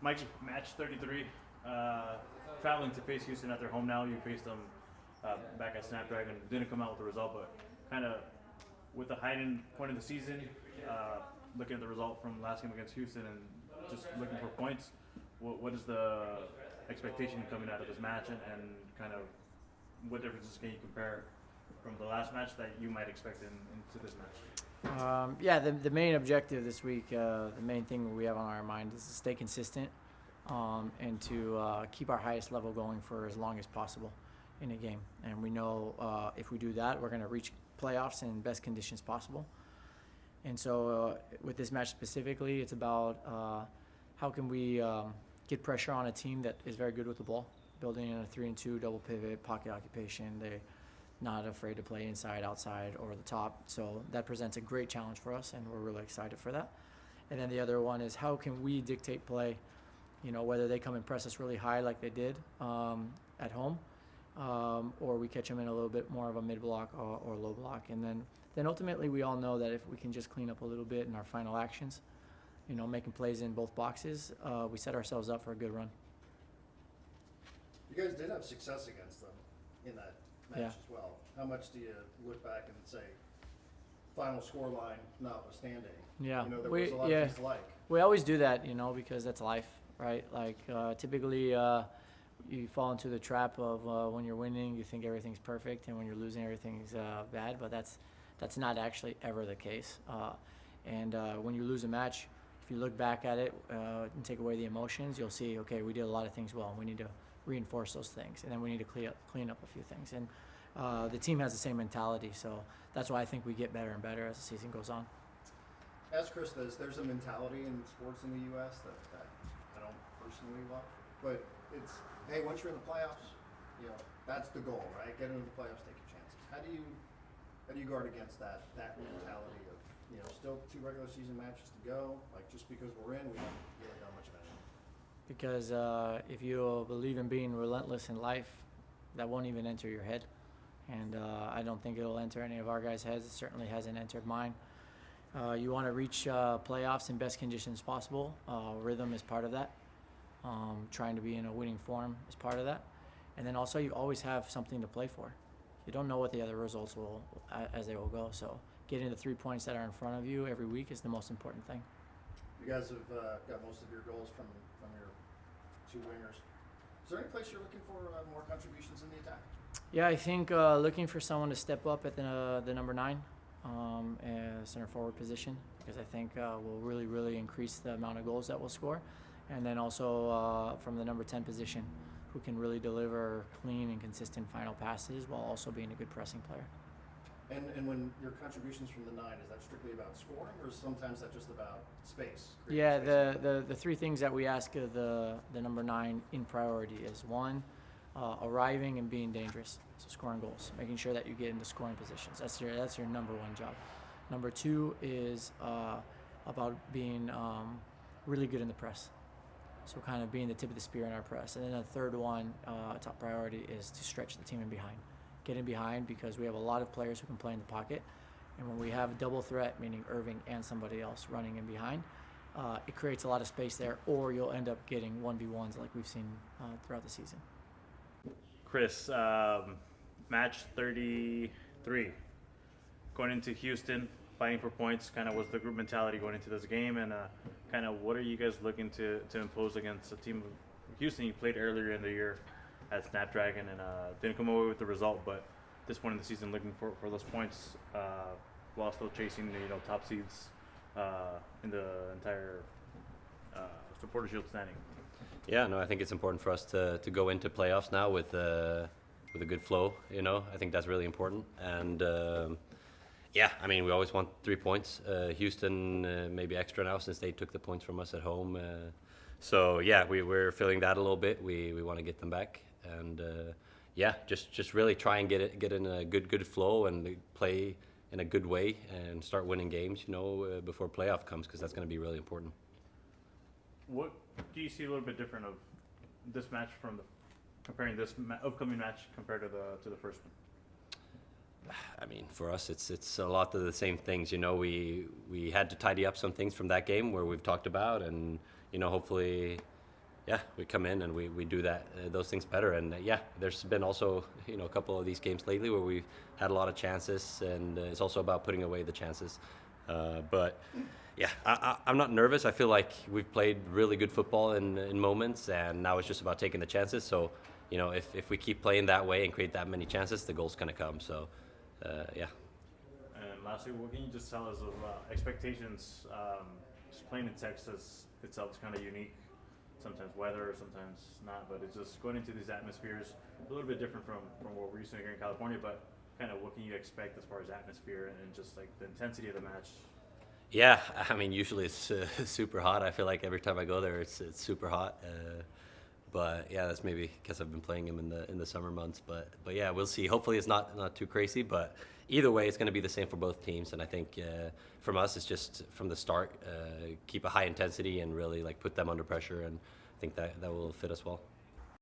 Mikey, match 33. Traveling to face Houston at their home now. You faced them back at Snapdragon. Didn't come out with the result, but kind of with the heightened point of the season, looking at the result from last game against Houston and just looking for points, what is the expectation coming out of this match, and kind of what differences can you compare from the last match that you might expect into this match? The main objective this week, the main thing we have on our mind is to stay consistent and to keep our highest level going for as long as possible in a game. And we know if we do that, we're going to reach playoffs in best conditions possible. And so with this match specifically, it's about how can we get pressure on a team that is very good with the ball, building in a 3-and-2 double pivot, pocket occupation. They're not afraid to play inside, outside, or the top. So that presents a great challenge for us, and we're really excited for that. And then the other one is how can we dictate play, whether they come and press us really high like they did at home, or we catch them in a little bit more of a mid-block or low block. And then ultimately we all know that if we can just clean up a little bit in our final actions, making plays in both boxes, we set ourselves up for a good run. You guys did have success against them in that match as well. How much do you look back and say, final scoreline notwithstanding? Yeah, there was a lot of things to like. We always do that, because that's life, right? Like typically you fall into the trap of when you're winning, you think everything's perfect, and when you're losing, everything's bad. But that's not actually ever the case. And when you lose a match, if you look back at it and take away the emotions, you'll see, okay, we did a lot of things well, and we need to reinforce those things, and then we need to clean up a few things. And the team has the same mentality, so that's why I think we get better and better as the season goes on. As Chris says, there's a mentality in sports in the U.S. that I don't personally love, but it's, hey, once you're in the playoffs, that's the goal, right? Get into the playoffs, take your chances. How do you guard against that mentality of, still 2 regular season matches to go, like just because we're in, we haven't really done much of anything? Because if you believe in being relentless in life, that won't even enter your head. And I don't think it'll enter any of our guys' heads. It certainly hasn't entered mine. You want to reach playoffs in best conditions possible. Rhythm is part of that. Trying to be in a winning form is part of that. And then also you always have something to play for. You don't know what the other results will as they will go. So getting the 3 points that are in front of you every week is the most important thing. You guys have got most of your goals from your 2 wingers. Is there any place you're looking for more contributions in the attack? Yeah, I think looking for someone to step up at the number 9 center forward position, because I think will really, really increase the amount of goals that we'll score. And then also from the number 10 position, who can really deliver clean and consistent final passes while also being a good pressing player. And when your contributions from the 9, is that strictly about scoring, or is sometimes that just about space? Yeah, the 3 things that we ask of the number 9 in priority is 1, arriving and being dangerous, so scoring goals, making sure that you get into scoring positions. That's your number 1 job. Number 2 is about being really good in the press, so kind of being the tip of the spear in our press. And then the third one, top priority, is to stretch the team in behind. Get in behind, because we have a lot of players who can play in the pocket, and when we have a double threat, meaning Irving and somebody else running in behind, it creates a lot of space there, or you'll end up getting 1v1s like we've seen throughout the season. Chris, match 33, going into Houston, fighting for points, kind of was the group mentality going into this game, and kind of what are you guys looking to impose against the team of Houston? You played earlier in the year at Snapdragon and didn't come away with the result, but this point in the season looking for those points while still chasing the top seeds in the entire supporter shield standing. Yeah, no, I think it's important for us to go into playoffs now with a good flow. I think that's really important. And we always want 3 points. Houston maybe extra now since they took the points from us at home. So we're feeling that a little bit. We want to get them back, and just really try and get in a good flow and play in a good way and start winning games. Before playoff comes, because that's going to be really important. What do you see a little bit different of this match from comparing this upcoming match compared to the first one? I mean, for us, it's a lot of the same things. We had to tidy up some things from that game where we've talked about, and hopefully yeah, we come in and we do that those things better. And yeah, there's been also a couple of these games lately where we've had a lot of chances, and it's also about putting away the chances. But yeah, I'm not nervous. I feel like we've played really good football in moments, and now it's just about taking the chances. So if we keep playing that way and create that many chances, the goal's gonna come. So yeah. And lastly, what can you just tell us of expectations? Just playing in Texas itself is kind of unique. Sometimes weather, sometimes not, but it's just going into these atmospheres a little bit different from what we're used to here in California. But kind of what can you expect as far as atmosphere and just like the intensity of the match? Yeah, I mean, usually it's super hot. I feel like every time I go there, it's super hot. But yeah, that's maybe because I've been playing him in the summer months. But yeah, we'll see. Hopefully, it's not too crazy. But either way, it's going to be the same for both teams. And I think from us, it's just from the start, keep a high intensity and really like put them under pressure. And I think that will fit us well.